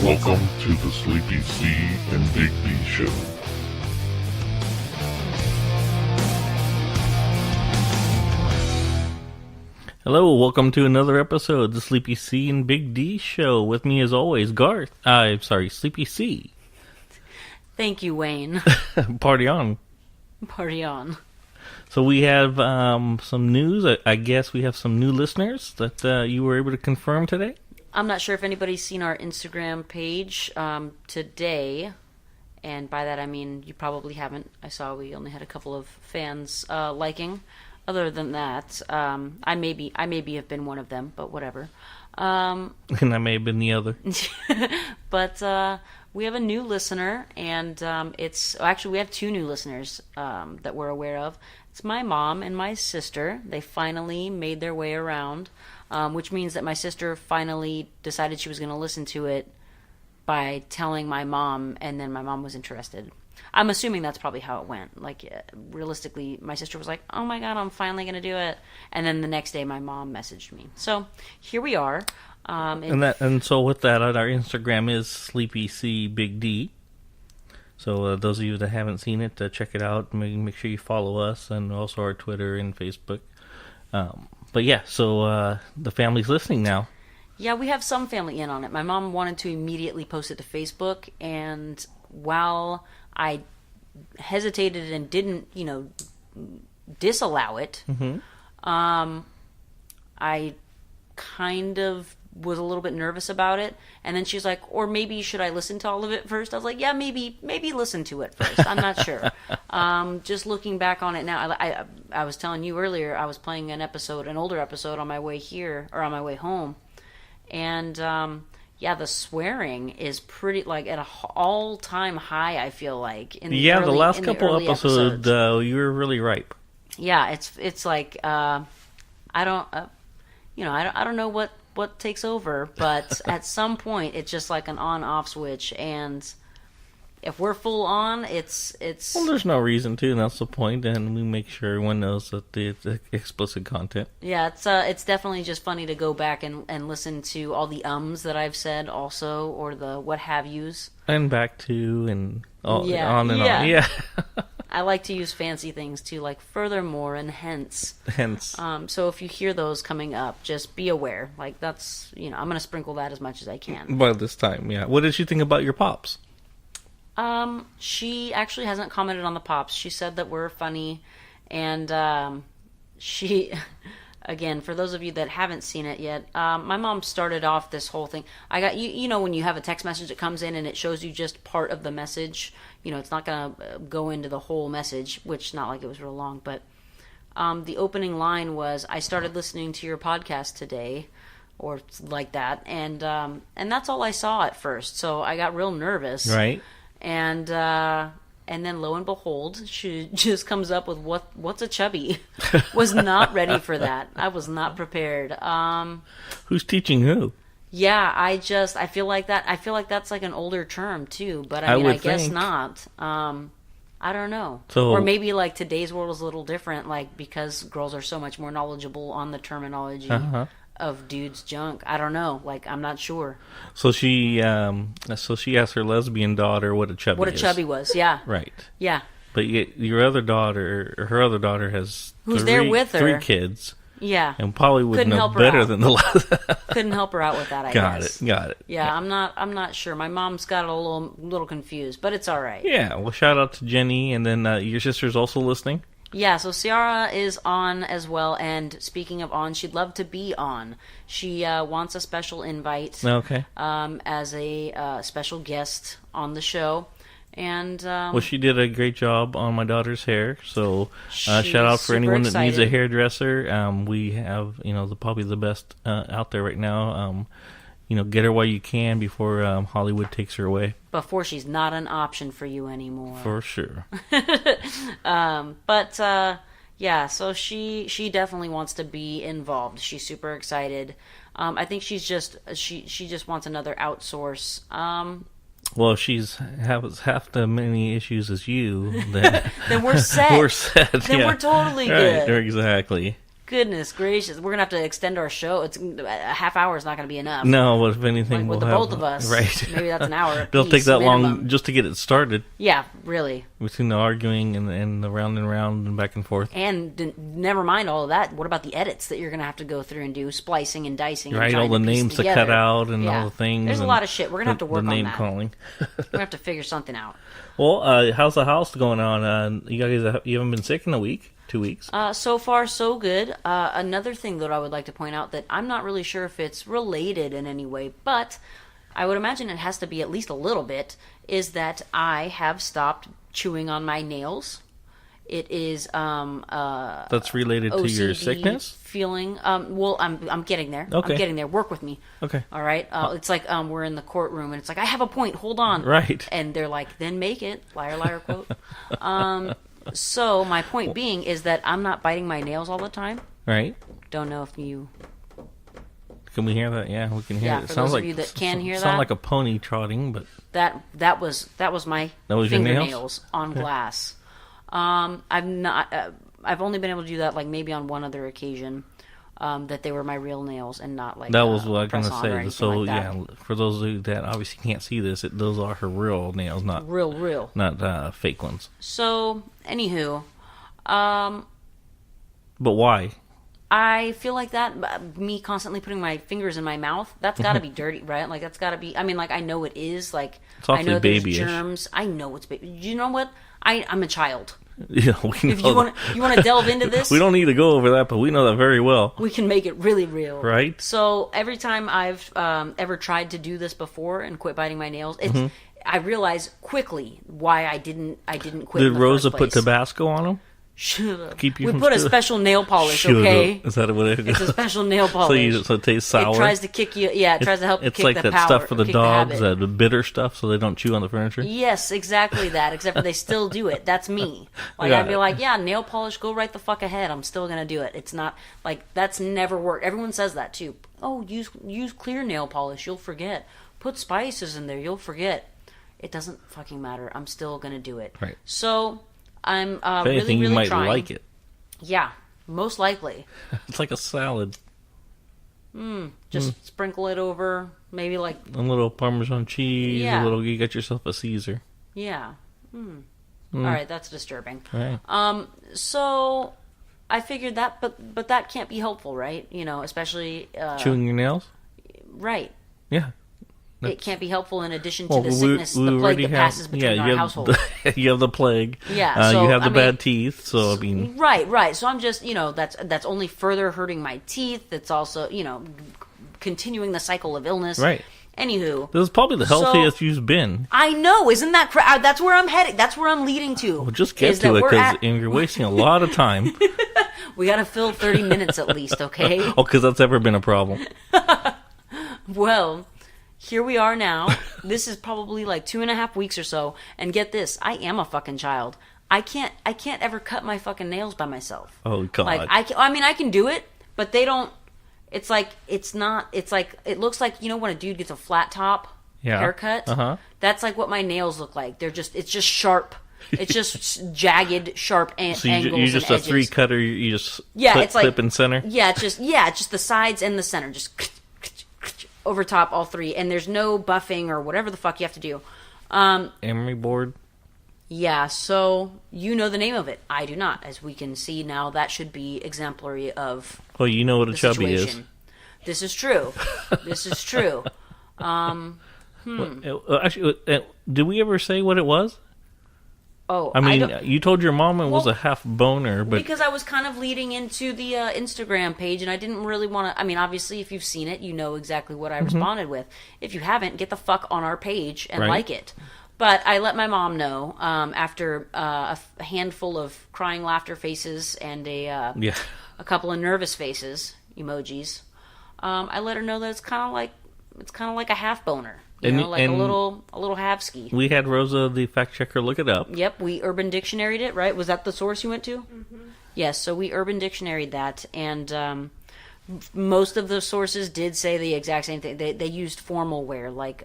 Welcome to the Sleepy C and Big D Show. Hello, welcome to another episode of the Sleepy C and Big D Show. With me as always, Garth. Sleepy C. Thank you, Wayne. Party on. Party on. So we have some news. I guess we have some new listeners that you were able to confirm today. I'm not sure if anybody's seen our Instagram page today, and by that I mean you probably haven't. I saw we only had a couple of fans liking. Other than that, I maybe have been one of them, but whatever. And I may have been the other. But we have a new listener, and we have two new listeners that we're aware of. It's my mom and my sister. They finally made their way around, which means that my sister finally decided she was going to listen to it by telling my mom, and then my mom was interested. I'm assuming that's probably how it went. Like, realistically, my sister was like, oh my god, I'm finally going to do it. And then the next day, my mom messaged me. So, here we are. And so with that, our Instagram is Sleepy C Big D. So those of you that haven't seen it, check it out. Make sure you follow us and also our Twitter and Facebook. But yeah, so the family's listening now. Yeah, we have some family in on it. My mom wanted to immediately post it to Facebook, and while I hesitated and didn't, disallow it, I kind of was a little bit nervous about it. And then she's like, or maybe should I listen to all of it first? I was like, yeah, maybe listen to it first. I'm not sure. Just looking back on it now, I was telling you earlier, I was playing an older episode on my way here, or on my way home. And, the swearing is pretty, like, at an all-time high, I feel like. The last couple episodes, you were really ripe. Yeah, it's like, I don't know what takes over, but at some point, it's just like an on-off switch, and if we're full on, it's... Well, there's no reason to, and that's the point, and we make sure everyone knows that it's explicit content. Yeah, it's definitely just funny to go back and listen to all the ums that I've said also, or the what have yous. And back to, and on and on. Yeah. I like to use fancy things too, like furthermore and hence. Hence. So if you hear those coming up, just be aware. Like, that's, I'm going to sprinkle that as much as I can. By this time, yeah. What did she think about your pops? She actually hasn't commented on the pops. She said that we're funny, and she, again, for those of you that haven't seen it yet, my mom started off this whole thing. I got, when you have a text message that comes in and it shows you just part of the message, it's not going to go into the whole message, which not like it was real long, but the opening line was, I started listening to your podcast today, or like that, and that's all I saw at first, so I got real nervous. Right. And then lo and behold, she just comes up with what's a chubby. Was not ready for that. I was not prepared. Who's teaching who? Yeah, I feel like that. I feel like that's like an older term too, but I guess not. I don't know. Or maybe like today's world is a little different, like because girls are so much more knowledgeable on the terminology. Of dude's junk. I don't know. Like, I'm not sure. So she asked her lesbian daughter what a chubby is. What a chubby was, yeah. Right. Yeah. But her other daughter has who's there with her? 3 kids. Yeah. And probably would know better than the last. Couldn't help her out with that, I guess. Got it. Yeah, I'm not sure. My mom's got a little confused, but it's all right. Yeah. Well, shout out to Jenny, and then your sister's also listening. Yeah, so Ciara is on as well, and speaking of on, she'd love to be on. She wants a special invite. Okay. As a special guest on the show. And well, she did a great job on my daughter's hair, so shout out for anyone that needs a hairdresser. We have, probably the best out there right now. Get her while you can before Hollywood takes her away. Before she's not an option for you anymore. For sure. So she definitely wants to be involved. She's super excited. I think she just wants another outsource. Well, she's has half the many issues as you. Then we're set. We're set. Then we're totally good. Right, exactly. Goodness gracious. We're going to have to extend our show. It's a half hour is not going to be enough. No, but if anything, With we'll the have, both of us. Right. Maybe that's an hour. It'll take that minimum. long just to get it started. Yeah, really. Between the arguing and the round and round and back and forth. And never mind all of that. What about the edits that you're going to have to go through and do, splicing and dicing? Right, and all the to piece names to together. cut out and all the things. There's a lot of shit. We're going to have to work the on name that. calling. We're going to have to figure something out. Well, how's the house going on? You guys, you haven't been sick in a week, 2 weeks? So far, so good. Another thing that I would like to point out that I'm not really sure if it's related in any way, but I would imagine it has to be at least a little bit, is that I have stopped chewing on my nails. It is That's related to OCD your sickness? feeling. Well, I'm getting there. Okay. I'm getting there. Work with me. Okay. All right. It's like we're in the courtroom and it's like, I have a point. Hold on. Right. And they're like, then make it. Liar, liar, quote. So my point being is that I'm not biting my nails all the time. Right. Don't know if you. Can we hear that? Yeah, we can hear Yeah, it. for Sounds those like of you that can hear sound that. like a pony trotting, but That was my That was your nails? fingernails on glass. I've not. I've only been able to do that like maybe on one other occasion. That they were my real nails and not like that was what I was going to press-on or say. anything So like that. yeah, for those of you that obviously can't see this, those are her real nails, not real. not fake ones. So anywho, But why? I feel like that me constantly putting my fingers in my mouth, that's got to be dirty, right? Like that's got to be. I mean, like I know it is. Like It's I awfully know there's babyish. germs. I know it's baby. You know what? I'm a child. Yeah, we If know you want to delve into this, we don't need to go over that, but we know that very well. we can make it really real, Right. So every time I've ever tried to do this before and quit biting my nails, it's I realize quickly why I didn't quit. Did in the Rosa first put place. Tabasco on them? Shut up. Keep you We from put a stu- special nail polish, Shut okay? up. Is that what it is? It's a special nail polish. So it tastes sour. It tries to kick you. Yeah, it tries to help you It's kick like the that power. stuff for the kick dogs, habit. the bitter stuff, so they don't chew on the furniture. Yes, exactly that. Except for they still do it. That's me. Like Got I'd be it. like, yeah, nail polish, go right the fuck ahead. I'm still gonna do it. It's not like that's never worked. Everyone says that too. Oh, use clear nail polish. You'll forget. Put spices in there. You'll forget. It doesn't fucking matter. I'm still gonna do it. Right. So I'm If really, anything, really you might trying. like it. Yeah, most likely. It's like a salad. Just sprinkle it over. Maybe like A little Parmesan cheese. Yeah. You got yourself a Caesar. yeah. All right, that's disturbing. Right. So I figured that, but that can't be helpful, right? You know, especially Chewing your nails? right. Yeah. It can't be helpful in addition to Well, the sickness, the plague already that have, passes between our you household. have, you have the plague. Yeah, so, you have the I mean- bad teeth. So I mean, Right. So I'm just, that's only further hurting my teeth. It's also, continuing the cycle of illness. Right. Anywho, this is probably the healthiest you've been. I know, isn't that that's where I'm heading. That's where I'm leading to. Well, just get is to that it we're because at- you're wasting a lot of time. we got to fill 30 minutes at least, okay? Oh, because that's ever been a problem. Well, here we are now. This is probably like 2.5 weeks or so. And get this, I am a fucking child. I can't ever cut my fucking nails by myself. Oh God! Like I can do it, but they don't. It's like it looks like when a dude gets a flat top haircut. Uh-huh. That's like what my nails look like. It's just sharp. It's just jagged, sharp so angles you just and a edges. 3 cutter. You just It's like clip and center. Yeah, it's just the sides and the center, just over top all 3, and there's no buffing or whatever the fuck you have to do. Emery board. Yeah, so you know the name of it. I do not. As we can see now, that should be exemplary of Well, you know what a the chubby situation. This is true. This is true. Actually, did we ever say what it was? Oh, I mean, don't- you told your mom it was Well, a half boner, but because I was kind of leading into the Instagram page, and I didn't really want to. I mean, obviously, if you've seen it, you know exactly what I responded with. If you haven't, get the fuck on our page and Right. like it. But I let my mom know after a handful of crying laughter faces and a couple of nervous faces emojis. I let her know that it's kind of like a half boner, And- like a and- little half ski. we had Rosa, the fact checker, look it up. Yep, we Urban Dictionary'd it, right? Was that the source you went to? Mm-hmm. Yes, so we Urban Dictionary'd that, and most of the sources did say the exact same thing. They used formal wear, like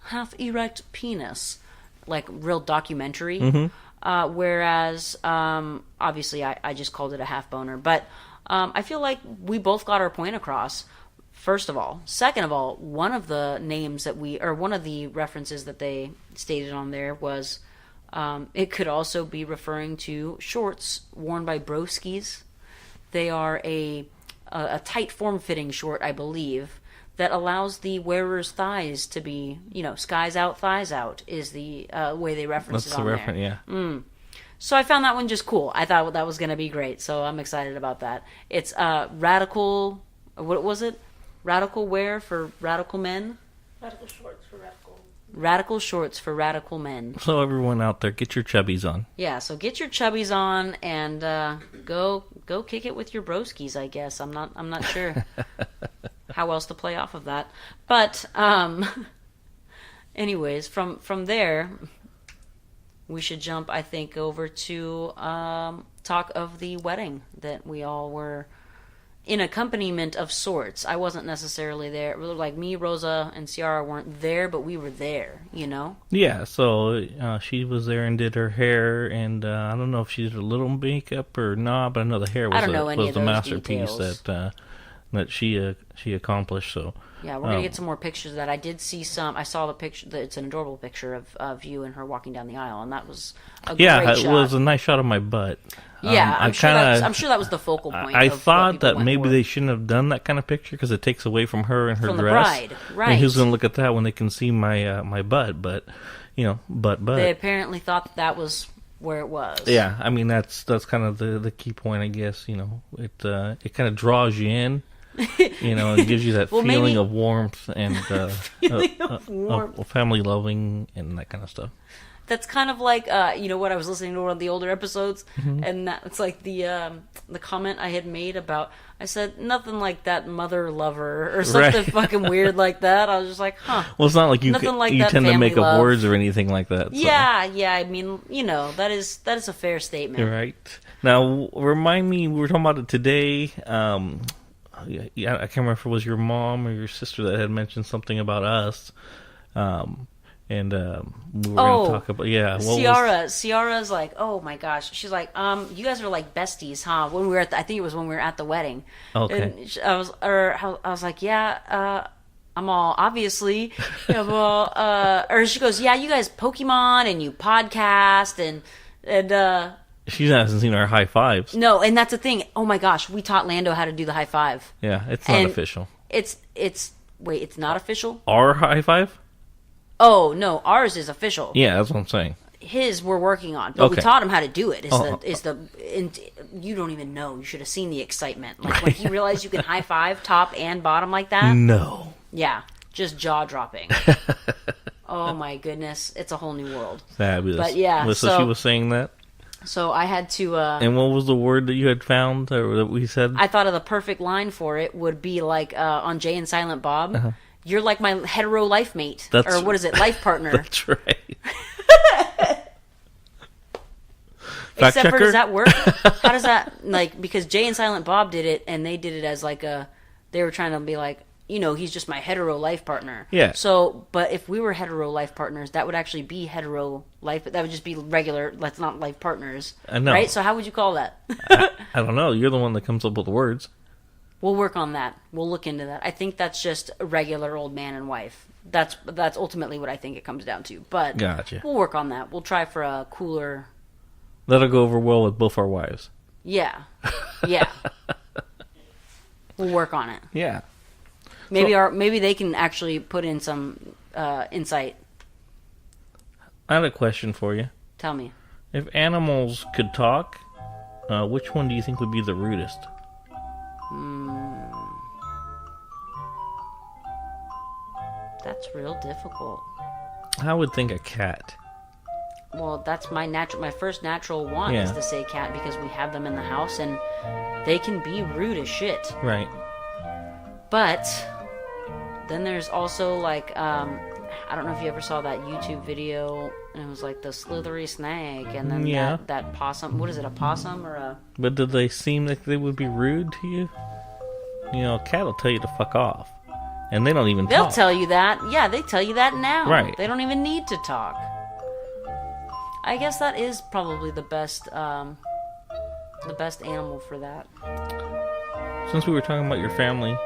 half erect penis, like real documentary. Whereas, obviously, I just called it a half boner. But I feel like we both got our point across. First of all, second of all, one of the references that they stated on there was it could also be referring to shorts worn by broskies. They are a tight form-fitting short, I believe, that allows the wearer's thighs to be, skies out, thighs out is the way they reference it on there. That's the reference, yeah. So I found that one just cool. I thought that was going to be great, so I'm excited about that. It's radical, what was it? Radical wear for radical men? Radical shorts for radical. Radical shorts for radical men. So everyone out there, get your chubbies on. Yeah, so get your chubbies on and go kick it with your broskies, I guess. I'm not sure how else to play off of that. But anyways, from there we should jump, I think, over to talk of the wedding that we all were in accompaniment of sorts. I wasn't necessarily there. Like me, Rosa, and Ciara weren't there, but we were there, Yeah, so she was there and did her hair, and I don't know if she did a little makeup or not, but I know the hair was the masterpiece that she accomplished. So yeah, we're gonna get some more pictures of that. I did see some. I saw the picture. It's an adorable picture of you and her walking down the aisle, and that was a great shot. Yeah, it was a nice shot of my butt. Yeah, I'm sure that was the focal point. I thought that maybe they shouldn't have done that kind of picture because it takes away from her and her dress. From the bride, right? And who's going to look at that when they can see my my butt? But butt. They apparently thought that was where it was. Yeah, I mean that's kind of the key point, I guess. It kind of draws you in. It gives you that feeling of warmth and of family loving and that kind of stuff. That's kind of like, what I was listening to one of the older episodes, and it's like the comment I had made about, I said, nothing like that mother lover, or something fucking weird like that. I was just like, huh. Well, it's not like you tend to make up words or anything like that. So. Yeah, I mean, that is a fair statement. Right. Now, remind me, we were talking about it today, I can't remember if it was your mom or your sister that had mentioned something about us. And we were going to talk about, Ciara's like, oh my gosh. She's like, you guys are like besties, huh? When we were I think it was when we were at the wedding. Okay. And I was like, yeah, I'm all, obviously. Or she goes, yeah, you guys Pokemon and you podcast and she hasn't seen our high fives. No, and that's the thing. Oh my gosh, we taught Lando how to do the high five. Yeah, it's not official. Wait, it's not official? Our high five? Oh, no, ours is official. Yeah, that's what I'm saying. His we're working on, but we taught him how to do it. You don't even know. You should have seen the excitement. Like when he realized you can high five top and bottom like that. No. Yeah, just jaw dropping. Oh my goodness, it's a whole new world. Fabulous. But yeah, so she was saying that. So I had to. And what was the word that you had found or that we said? I thought of the perfect line for it would be like on Jay and Silent Bob. Uh-huh. You're like my hetero life mate. Or what is it? Life partner. That's right. Except for, does that work? How does that, because Jay and Silent Bob did it, and they did it as they were trying to be like, he's just my hetero life partner. Yeah. So, but if we were hetero life partners, that would actually be hetero life, that would just be regular, that's not life partners. I know. Right? So how would you call that? I don't know. You're the one that comes up with the words. We'll work on that. We'll look into that. I think that's just a regular old man and wife. That's ultimately what I think it comes down to. But gotcha. We'll work on that. We'll try for a cooler. That'll go over well with both our wives. Yeah. Yeah. We'll work on it. Yeah. Maybe they can actually put in some insight. I had a question for you. Tell me. If animals could talk, which one do you think would be the rudest? That's real difficult. I would think a cat. Well, that's my first natural want is to say cat because we have them in the house and they can be rude as shit. Right. But then there's also I don't know if you ever saw that YouTube video and it was like the slithery snake and then that possum. What is it, a possum or a... But did they seem like they would be rude to you? A cat will tell you to fuck off. And they don't even They'll talk. tell you that. Yeah, they tell you that now. Right. They don't even need to talk. I guess that is probably the best animal for that. since we were talking about your family,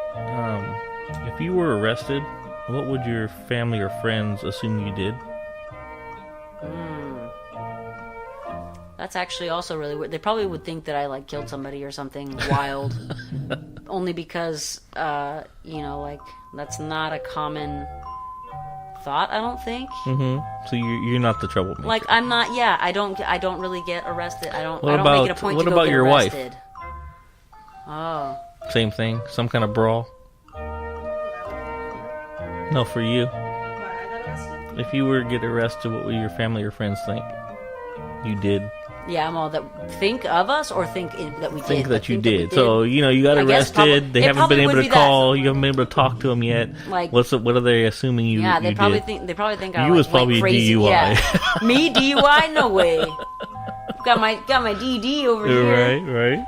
if you were arrested, what would your family or friends assume you did? That's actually also really weird. They probably would think that I like killed somebody or something wild, only because like that's not a common thought. I don't think. So you're not the troublemaker. Like I'm not. Yeah, I don't really get arrested. I don't make it a point what to go about get your arrested. wife? Oh. Same thing. Some kind of brawl. No, for you. If you were to get arrested, what would your family or friends think you did? Yeah, I'm all that. Think of us or think that we did? Think that you think that we did. So you got I guess arrested. They it haven't been probably able would to be call. that. You haven't been able to talk to them yet. Like, what are they assuming you? Yeah, they you probably did? think. They probably think I You was probably went crazy. DUI. Yeah. Me DUI? No way. Got my DD over here. Right.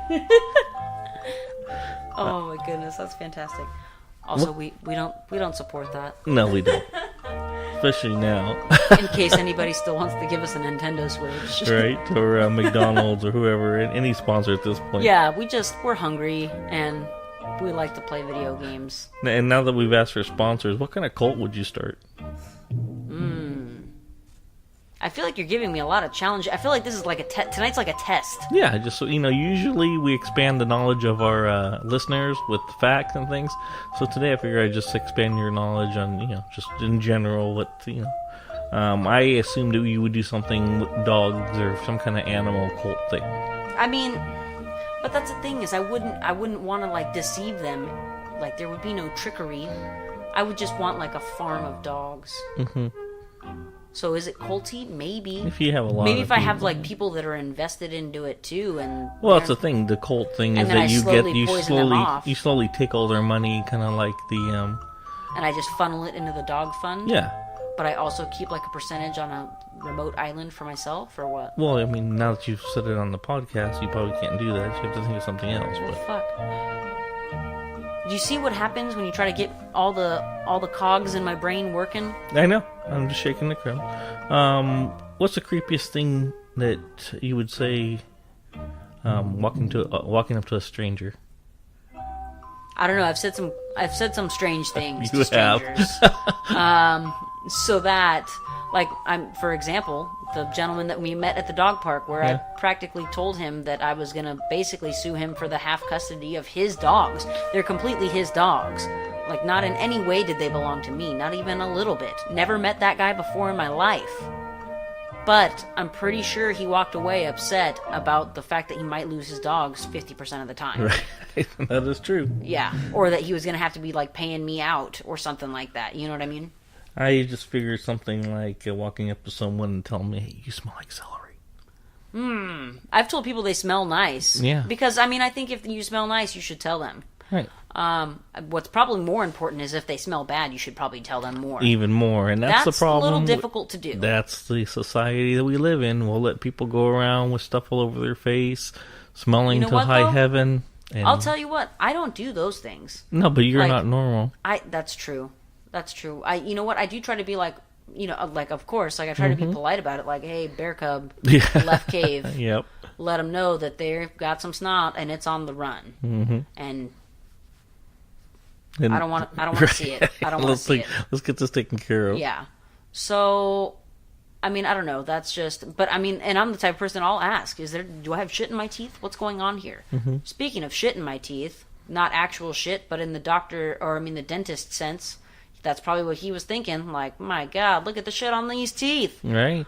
Oh my goodness, that's fantastic. Also, we don't support that. No, we don't. Especially now. In case anybody still wants to give us a Nintendo Switch. Right? Or McDonald's or whoever, any sponsor at this point. Yeah, we're hungry and we like to play video games. And now that we've asked for sponsors, what kind of cult would you start? I feel like you're giving me a lot of challenge. I feel like this is like tonight's like a test. Yeah, just so usually we expand the knowledge of our listeners with facts and things. So today I figure I'd just expand your knowledge on, just in general what, I assumed that you would do something with dogs or some kind of animal cult thing. I mean, but that's the thing is I wouldn't want to like deceive them. Like there would be no trickery. I would just want like a farm of dogs. So is it culty? Maybe. If you have a lot. Maybe if I have like people that are invested into it too, and well, that's the thing. The cult thing is that you slowly take all their money, kind of like the and I just funnel it into the dog fund. Yeah. But I also keep like a percentage on a remote island for myself, or what? Well, I mean, now that you've said it on the podcast, you probably can't do that. You have to think of something else. Well, but fuck. Do you see what happens when you try to get all the cogs in my brain working? I know. I'm just shaking the crumb. What's the creepiest thing that you would say walking up to a stranger? I don't know. I've said some strange things You to strangers. So that, like, for example, the gentleman that we met at the dog park, where I practically told him that I was gonna basically sue him for the half custody of his dogs. They're completely his dogs. Like, not in any way did they belong to me, not even a little bit. Never met that guy before in my life. But I'm pretty sure he walked away upset about the fact that he might lose his dogs 50% of the time. Right. That is true. Yeah. Or that he was going to have to be, like, paying me out or something like that. You know what I mean? I just figured something like walking up to someone and telling me, hey, you smell like celery. I've told people they smell nice. Yeah. Because, I mean, I think if you smell nice, you should tell them. Right. What's probably more important is if they smell bad, you should probably tell them more. Even more, and that's the problem. That's a little difficult to do. That's the society that we live in. We'll let people go around with stuff all over their face, smelling to high heaven. And I'll tell you what, I don't do those things. No, but you're not normal. That's true. That's true. You know what? I do try to be like, like of course, like I try to be polite about it. Like, hey, bear cub, left cave. Yep. Let them know that they've got some snot and it's on the run. And I don't want to see it. I don't want to see it. Let's get this taken care of. Yeah. So, I mean, I don't know. That's just. But I mean, and I'm the type of person I'll ask: do I have shit in my teeth? What's going on here? Speaking of shit in my teeth, not actual shit, but in the the dentist sense, that's probably what he was thinking. Like, my God, look at the shit on these teeth. Right.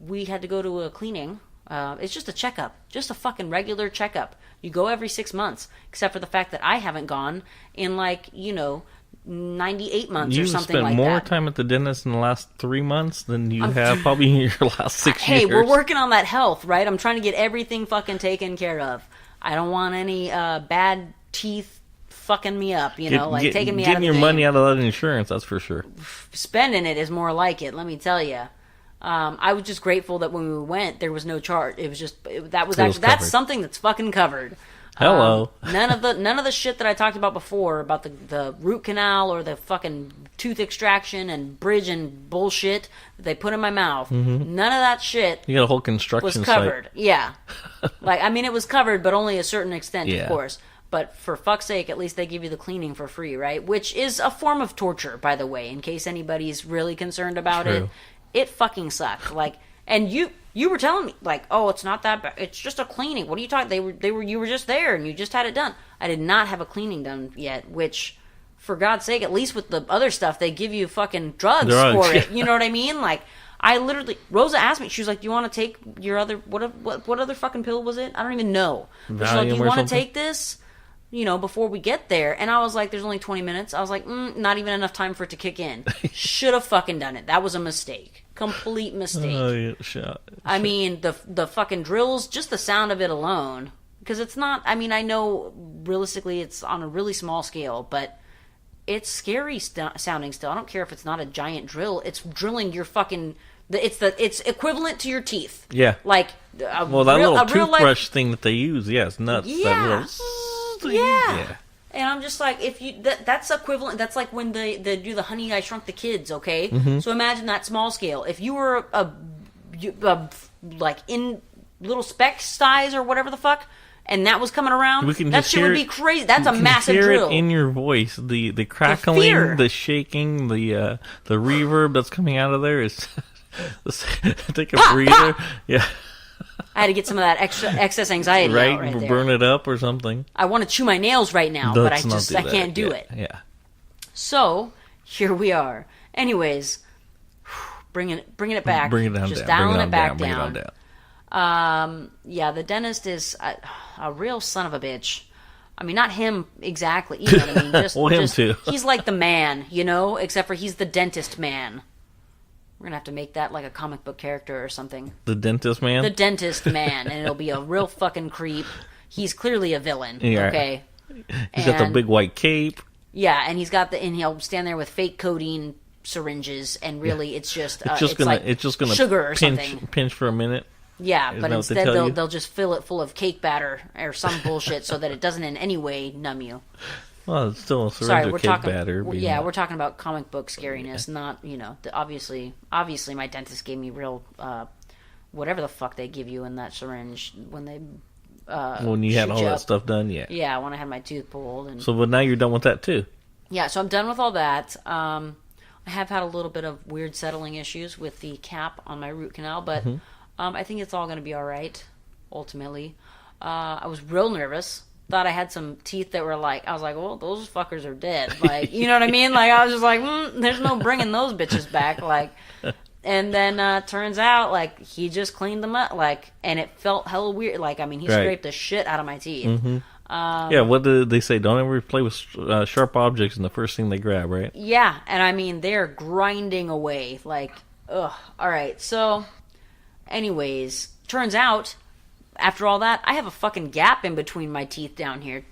We had to go to a cleaning. It's just a checkup, just a fucking regular checkup. You go every 6 months, except for the fact that I haven't gone in 98 months or something like that. You spent more time at the dentist in the last 3 months than you have probably in your last 6 years. Hey, we're working on that health, right? I'm trying to get everything fucking taken care of. I don't want any bad teeth fucking me up, taking me out of the Getting your money out of that insurance, that's for sure. Spending it is more like it, let me tell you. I was just grateful that when we went, there was no chart. It was just that's something that's fucking covered. Hello. None of the shit that I talked about before about the root canal or the fucking tooth extraction and bridge and bullshit that they put in my mouth. None of that shit. You got a whole construction was covered. Site. Yeah, it was covered, but only a certain extent, of course. But for fuck's sake, at least they give you the cleaning for free, right? Which is a form of torture, by the way, in case anybody's really concerned about it. True. It fucking sucked. Like, and you were telling me, like, oh, it's not that bad. It's just a cleaning. What are you talking? You were just there and you just had it done. I did not have a cleaning done yet, which, for God's sake, at least with the other stuff, they give you fucking drugs for it. You know what I mean? Like, I literally, Rosa asked me, she was like, do you want to take your other, what other fucking pill was it? I don't even know. But she's like, do you want to take this? You know, before we get there. And I was like, there's only 20 minutes. I was like, not even enough time for it to kick in. Should have fucking done it. That was a mistake. Complete mistake. Oh, yeah, shut. I mean, the fucking drills, just the sound of it alone. Because it's not, I mean, I know realistically it's on a really small scale, but it's scary sounding still. I don't care if it's not a giant drill. It's drilling your fucking, it's equivalent to your teeth. Yeah. Like, that little toothbrush thing that they use, it's nuts. Yeah. That little... Yeah. And I'm just like, if you that's equivalent. That's like when they do the Honey I Shrunk the Kids. Okay, so imagine that small scale. If you were a like in little speck size or whatever the fuck, and that was coming around, that shit would be crazy. That's a massive drill. It in your voice, the crackling, the shaking, the reverb that's coming out of there is. Take a breather. Yeah. I had to get some of that excess anxiety out right there. Burn it up or something. I want to chew my nails right now, but I can't do it. Yeah. So here we are. Anyways, bringing it back. Bring it down. Just down. dialing it back Bring down. it on down. Yeah, the dentist is a real son of a bitch. I mean, not him exactly. You know what I mean? Just, well, him too. He's like the man, you know, except for he's the dentist man. We're going to have to make that like a comic book character or something. The dentist man? The dentist man, and it'll be a real fucking creep. He's clearly a villain, okay? He's got the big white cape. Yeah, and and he'll stand there with fake codeine syringes, and really it's just gonna sugar or something. Pinch for a minute. Yeah, but instead they'll just fill it full of cake batter or some bullshit so that it doesn't in any way numb you. Well, it's still a syringe of cake batter. Yeah, we're talking about comic book scariness, not, you know, obviously my dentist gave me real, whatever the fuck they give you in that syringe when they, when you had all that stuff done, yeah. Yeah, when I had my tooth pulled. But now you're done with that too. Yeah, so I'm done with all that. I have had a little bit of weird settling issues with the cap on my root canal, but I think it's all going to be all right, ultimately. I was real nervous. Thought I had some teeth that were like, I was like, well, those fuckers are dead. Like, you know what I mean? Like, I was just like, there's no bringing those bitches back. Like, and then turns out, like, he just cleaned them up. Like, and it felt hella weird. Like, I mean, he scraped the shit out of my teeth. Mm-hmm. Yeah, what did they say? Don't ever play with sharp objects in the first thing they grab, right? Yeah, and I mean, they're grinding away. Like, ugh. All right, so, anyways, turns out, after all that, I have a fucking gap in between my teeth down here.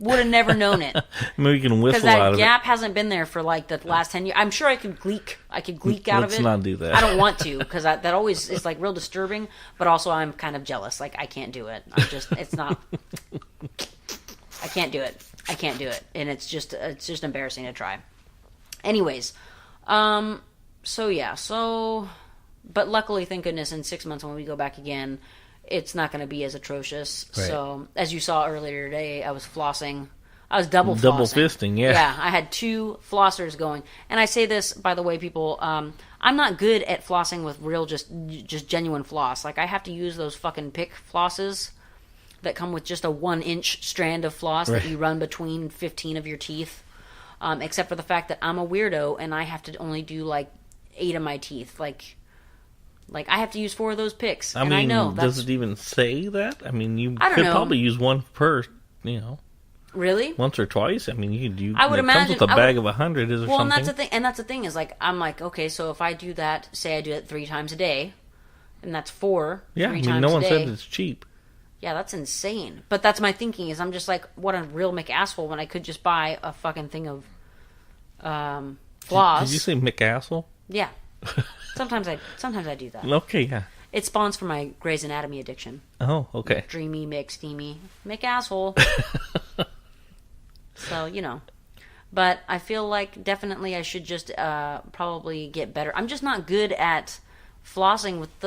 Would have never known it. Maybe you can whistle out of it. Because that gap hasn't been there for like the last 10 years. I'm sure I could gleek out of it. Let's not do that. I don't want to, because that always is like real disturbing. But also I'm kind of jealous. Like, I can't do it. It's not. I can't do it. And it's just embarrassing to try. Anyways, but luckily, thank goodness, in 6 months when we go back again, it's not going to be as atrocious. Right. So, as you saw earlier today, I was flossing. I was double fisting, yeah. Yeah, I had 2 flossers going. And I say this, by the way, people, I'm not good at flossing with real, just genuine floss. Like, I have to use those fucking pick flosses that come with just a 1-inch strand of floss that you run between 15 of your teeth. Except for the fact that I'm a weirdo and I have to only do, like, 8 of my teeth. Like I have to use 4 of those picks. I know does it even say that? I mean, you could probably use one per, you know. Really? Once or twice? I mean, I would imagine. Comes with a bag of 100 or something. Well, and that's the thing is, like, I'm like, okay, so if I do that, say I do it 3 times a day, and that's 4 3 times a day. No one said it's cheap. Yeah, that's insane. But that's my thinking is I'm just like, what a real McAsshole when I could just buy a fucking thing of floss. Did you say McAsshole? Yeah. Sometimes I do that. Okay, yeah. It spawns from my Grey's Anatomy addiction. Oh, okay. Dreamy, steamy, McAsshole. So, you know. But I feel like definitely I should just probably get better. I'm just not good at flossing with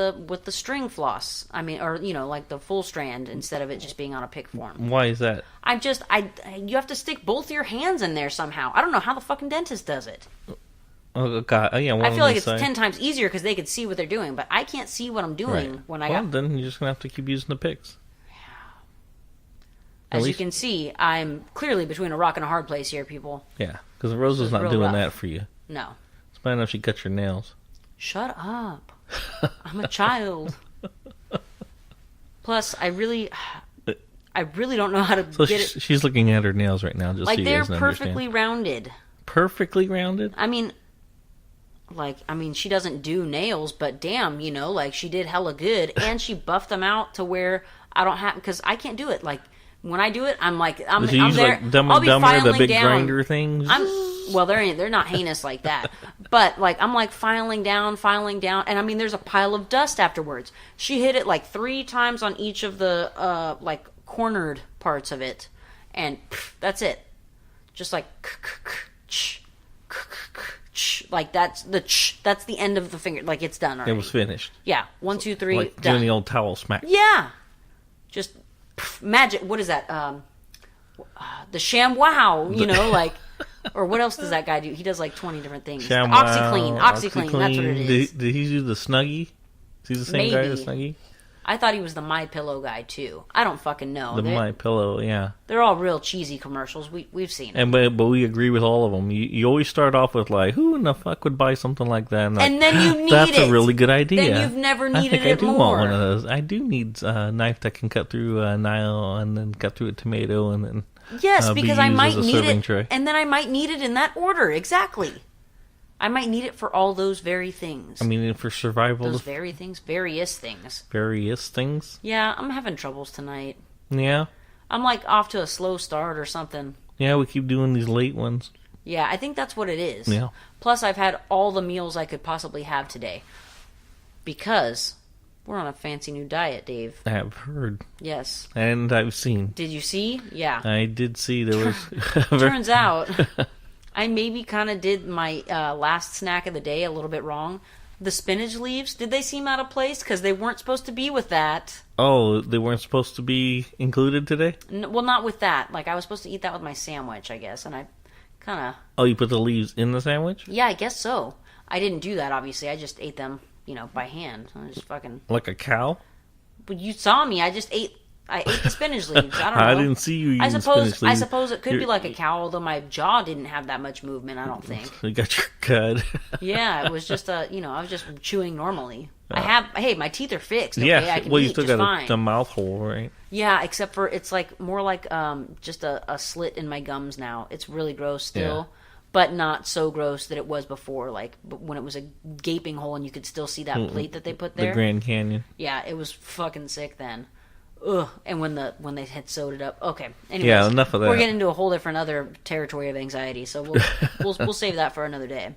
the string floss. I mean, or like the full strand instead of it just being on a pick form. Why is that? You have to stick both your hands in there somehow. I don't know how the fucking dentist does it. Oh God! Oh, yeah, I feel like it's 10 times easier because they could see what they're doing, but I can't see what I'm doing when I got. Then you're just gonna have to keep using the picks. As you can see, I'm clearly between a rock and a hard place here, people. Yeah, because Rosa's not doing that for you. No. It's bad enough she cut your nails. Shut up. I'm a child. Plus, I really don't know how to get it. She's looking at her nails right now, just like so you they're guys perfectly understand. rounded. Perfectly rounded? I mean, she doesn't do nails, but damn, like she did hella good, and she buffed them out to where I don't have, because I can't do it. Like when I do it, I'm Does she I'm use there. like Dumb I'll and be Dumber, the filing big down. grinder things? Well, they're not heinous like that, but like I'm like filing down, and I mean there's a pile of dust afterwards. She hit it like 3 times on each of the like cornered parts of it, and that's it. Just like like that's the end of the finger. Like it's done already. It was finished. Yeah, 1, 2, 3, Like done. doing the old towel smack. Yeah, just magic. What is that? The ShamWow, like, or what else does that guy do? He does like 20 different things. ShamWow, OxyClean. That's what it is. Did he do the Snuggie? Is he the same guy as Snuggie? I thought he was the My Pillow guy too. I don't fucking know. The My Pillow, yeah. They're all real cheesy commercials. We've seen them. But we agree with all of them. You always start off with like, who in the fuck would buy something like that? And then you need That's it. a really good idea. Then you've never needed I think it I do more. want one of those. I do need a knife that can cut through a Nile and then cut through a tomato and then Yes, because I used might as a need serving it, tray. and then I might need it in that order. Exactly. I might need it for all those very things. I mean, for survival. Those very things, various things. Various things. Yeah, I'm having troubles tonight. Yeah. I'm like off to a slow start or something. Yeah, we keep doing these late ones. Yeah, I think that's what it is. Yeah. Plus, I've had all the meals I could possibly have today. Because we're on a fancy new diet, Dave. I have heard. Yes. And I've seen. Did you see? Yeah. I did see there was... Turns out, I maybe kind of did my last snack of the day a little bit wrong. The spinach leaves, did they seem out of place? Because they weren't supposed to be with that. Oh, they weren't supposed to be included today? Well, not with that. Like, I was supposed to eat that with my sandwich, I guess. And I kind of... Oh, you put the leaves in the sandwich? Yeah, I guess so. I didn't do that, obviously. I just ate them, by hand. I just fucking... Like a cow? But you saw me. I ate the spinach leaves. I don't know. I didn't see you eating spinach leaves. I suppose it could be like a cow, although my jaw didn't have that much movement, I don't think. You got your cud. Yeah, it was just I was just chewing normally. My teeth are fixed. Okay? Yeah, I can well, you eat still just got fine. a mouth hole, right? Yeah, except for it's like more like just a slit in my gums now. It's really gross still, but not so gross that it was before. Like when it was a gaping hole and you could still see that plate that they put there. The Grand Canyon. Yeah, it was fucking sick then. Ugh. And when they had sewed it up. Okay. Anyways, Yeah, enough of that. We're getting into a whole different other territory of anxiety, so we'll save that for another day.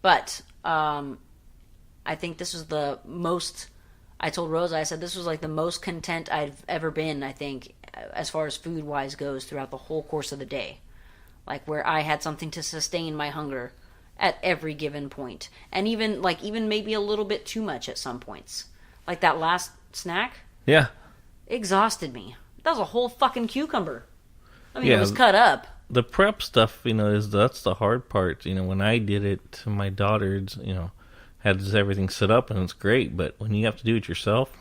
But I think this was the most. I told Rosa, I said this was like the most content I've ever been. I think, as far as food wise goes, throughout the whole course of the day, like where I had something to sustain my hunger at every given point, and even maybe a little bit too much at some points. Like that last snack. Yeah. Exhausted me. That was a whole fucking cucumber. I mean, Yeah, it was cut up. The prep stuff, that's the hard part. When I did it, my daughters, had everything set up and it's great, but when you have to do it yourself,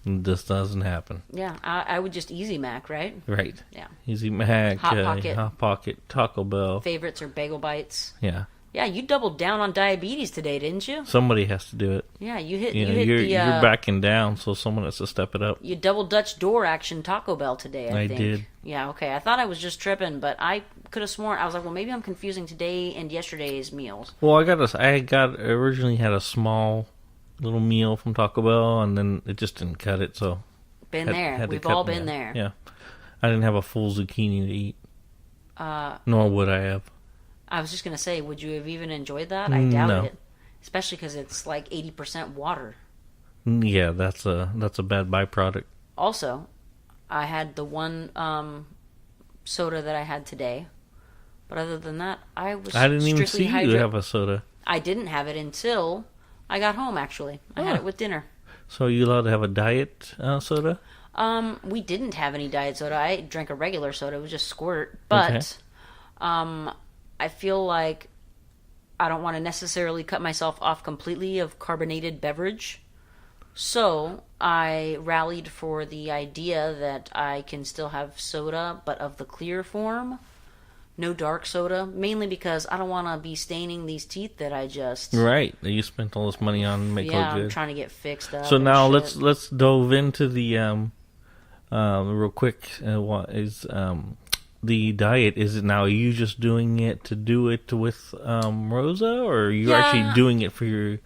this doesn't happen. Yeah, I would just Easy Mac, right? Right. Yeah. Easy Mac, Hot Pocket. Taco Bell. Favorites are Bagel Bites. Yeah. Yeah, you doubled down on diabetes today, didn't you? Somebody has to do it. Yeah, you hit You're backing down, so someone has to step it up. You double Dutch door action Taco Bell today, I think. did. Yeah, okay. I thought I was just tripping, but I could have sworn I was like, well, maybe I'm confusing today and yesterday's meals. Well, I originally had a small little meal from Taco Bell, and then it just didn't cut it, so Been there. We've all been there. Yeah, I didn't have a full zucchini to eat. Nor would I have. I was just gonna say, would you have even enjoyed that? I doubt No. it, especially because it's like 80% water. Yeah, that's a bad byproduct. Also, I had the one soda that I had today, but other than that, I was. I didn't even strictly see you have a soda. I didn't have it until I got home, actually. I had it with dinner. So are you allowed to have a diet soda? We didn't have any diet soda. I drank a regular soda. It was just Squirt. But I feel like I don't want to necessarily cut myself off completely of carbonated beverage. So I rallied for the idea that I can still have soda, but of the clear form. No dark soda, mainly because I don't want to be staining these teeth that I just... Right, that you spent all this money on to make look good. I'm trying to get fixed up. So now shit. let's dove into the real quick. What is the diet? Is it now you just doing it to do it with Rosa, or are you actually doing it for your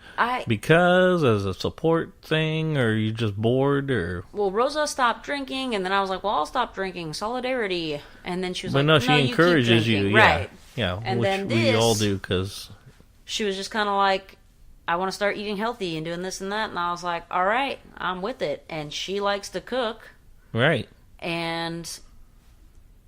because as a support thing, or are you just bored? Or well, Rosa stopped drinking, and then I was like, well, I'll stop drinking. Solidarity. And then she was but like, no, she encourages you, right? Yeah, and which then we all do because she was just kind of like, I want to start eating healthy and doing this and that, and I was like, all right, I'm with it. And she likes to cook, right? And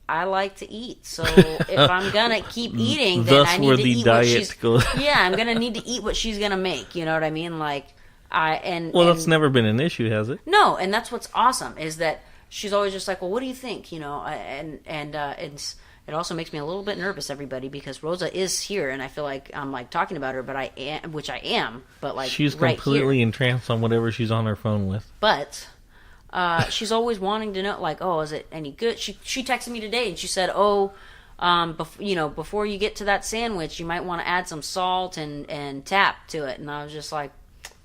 I like to eat, so if I'm gonna keep eating, then I need to eat what she's. Yeah, I'm gonna need to eat what she's gonna make. You know what I mean? Like that's never been an issue, has it? No, and that's what's awesome is that she's always just like, well, what do you think? You know, it also makes me a little bit nervous, everybody, because Rosa is here, and I feel like I'm like talking about her, but I am, but like she's right completely here. entranced on whatever she's on her phone with, but. She's always wanting to know, like, oh, is it any good? She texted me today and she said, oh, before you get to that sandwich, you might want to add some salt and tap to it. And I was just like,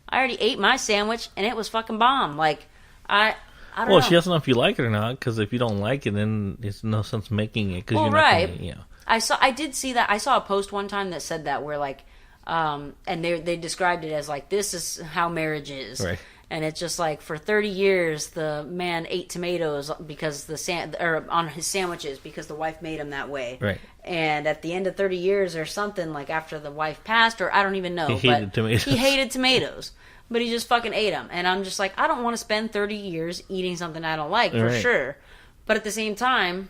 I already ate my sandwich and it was fucking bomb. Like, I don't know. Well, she doesn't know if you like it or not, because if you don't like it, then it's no sense making it. Cause well, you're right. Not gonna, I did see that. I saw a post one time that said that where like, and they described it as like, this is how marriage is. Right. And it's just like for 30 years, the man ate tomatoes because on his sandwiches because the wife made him that way. Right. And at the end of 30 years or something, like after the wife passed, or I don't even know, he hated tomatoes. He hated tomatoes, but he just fucking ate them. And I'm just like, I don't want to spend 30 years eating something I don't like for sure. But at the same time,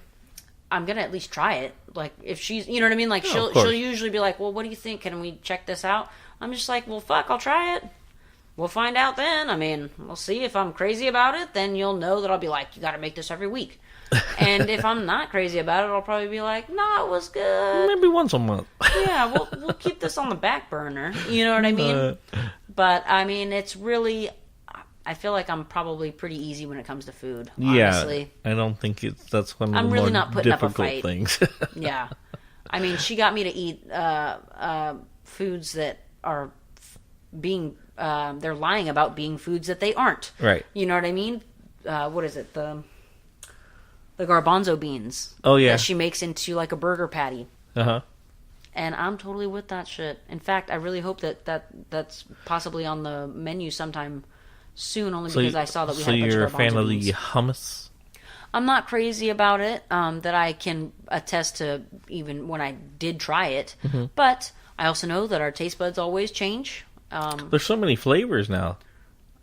I'm gonna at least try it. Like if she's, you know what I mean? Like she'll usually be like, well, what do you think? Can we check this out? I'm just like, well, fuck, I'll try it. We'll find out then. I mean, we'll see. If I'm crazy about it, then you'll know that I'll be like, you got to make this every week. And if I'm not crazy about it, I'll probably be like, no, it was good. Maybe once a month. Yeah, we'll keep this on the back burner. You know what I mean? But, I mean, it's really... I feel like I'm probably pretty easy when it comes to food, honestly. Yeah, I don't think that's one of I'm the really more not putting up a difficult fight. things. Yeah. I mean, she got me to eat foods that are being... they're lying about being foods that they aren't. Right. You know what I mean? What is it? The garbanzo beans. Oh, yeah. That she makes into like a burger patty. Uh-huh. And I'm totally with that shit. In fact, I really hope that's possibly on the menu sometime soon, only because I saw that we had a bunch of garbanzo beans. So you're a fan of the hummus? I'm not crazy about it, that I can attest to even when I did try it. Mm-hmm. But I also know that our taste buds always change. There's so many flavors now.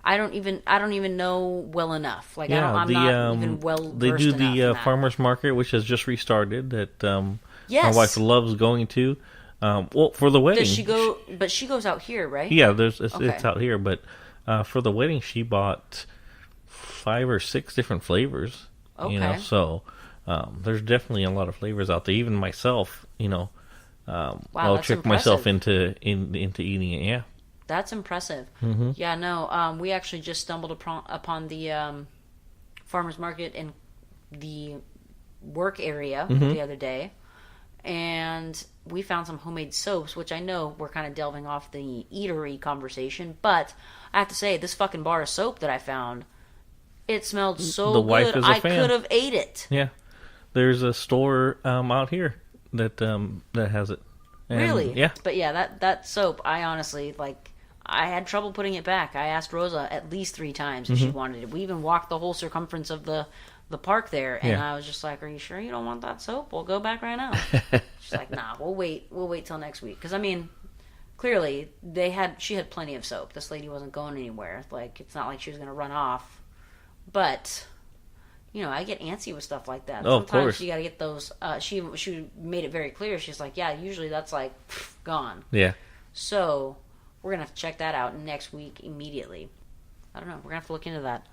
I don't even know well enough. Like I'm not even well versed They do the enough farmers market, which has just restarted. That yes. My wife loves going to. Well, for the wedding, does she go? But she goes out here, right? Yeah, it's out here. But for the wedding, she bought 5 or 6 different flavors. Okay. You know, so there's definitely a lot of flavors out there. Even myself, you know, wow, I'll trick myself into eating it. Yeah. That's impressive. Mm-hmm. Yeah, no, we actually just stumbled upon the farmer's market in the work area the other day, and we found some homemade soaps, which I know we're kind of delving off the eatery conversation, but I have to say, this fucking bar of soap that I found, it smelled so good, I could have ate it. Yeah. There's a store out here that has it. And, really? Yeah. But yeah, that soap, I honestly, like... I had trouble putting it back. I asked Rosa at least 3 times if she wanted it. We even walked the whole circumference of the park there, and I was just like, "Are you sure you don't want that soap? We'll go back right now." She's like, "Nah, we'll wait till next week." Because I mean, clearly she had plenty of soap. This lady wasn't going anywhere. Like it's not like she was going to run off. But you know, I get antsy with stuff like that. Oh, Sometimes of course. you got to get those. She made it very clear. She's like, "Yeah, usually that's like gone." Yeah. So we're going to have to check that out next week immediately. I don't know. We're going to have to look into that.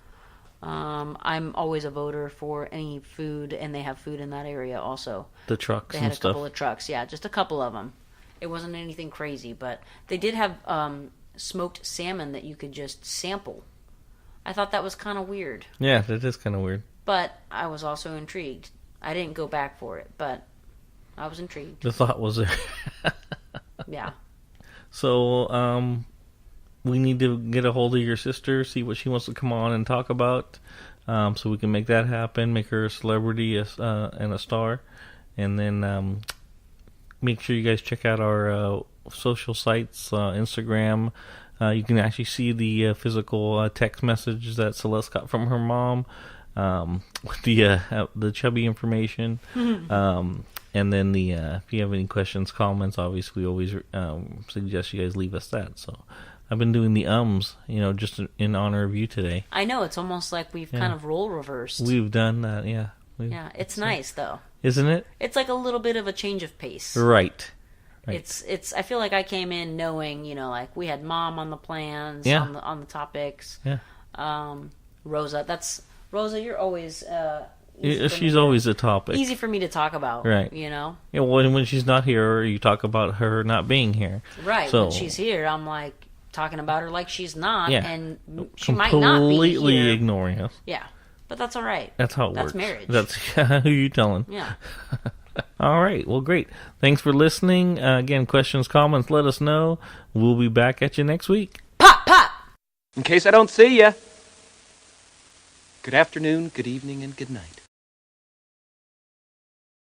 I'm always a voter for any food, and they have food in that area also. The trucks They and had a stuff. couple of trucks, yeah, just a couple of them. It wasn't anything crazy, but they did have smoked salmon that you could just sample. I thought that was kind of weird, Yeah, that is kind of weird. but I was also intrigued. I didn't go back for it, but I was intrigued. The thought was there. Yeah. So, we need to get a hold of your sister, see what she wants to come on and talk about, so we can make that happen, make her a celebrity and a star, and then make sure you guys check out our social sites, Instagram. You can actually see the physical text message that Celeste got from her mom with the chubby information. And then if you have any questions, comments, obviously we always suggest you guys leave us that. So I've been doing the just in honor of you today. I know, it's almost like we've kind of role reversed. We've done that, yeah. Yeah, it's nice though. Isn't it? It's like a little bit of a change of pace. Right. It's I feel like I came in knowing, like we had Mom on the plans, Yeah. on the topics. Yeah. Rosa, you're always easy for me She's to- always a topic. easy for me to talk about, Right. Yeah, when she's not here, you talk about her not being here. right. So, When she's here, I'm like talking about her like she's not, Yeah. and she might not be completely here. ignoring us. Yeah, but that's all right. That's how it That's works. marriage. That's who you telling. Yeah. All right. Well, great. Thanks for listening. Again, questions, comments, let us know. We'll be back at you next week. Pop, pop. In case I don't see ya, good afternoon, good evening, and good night.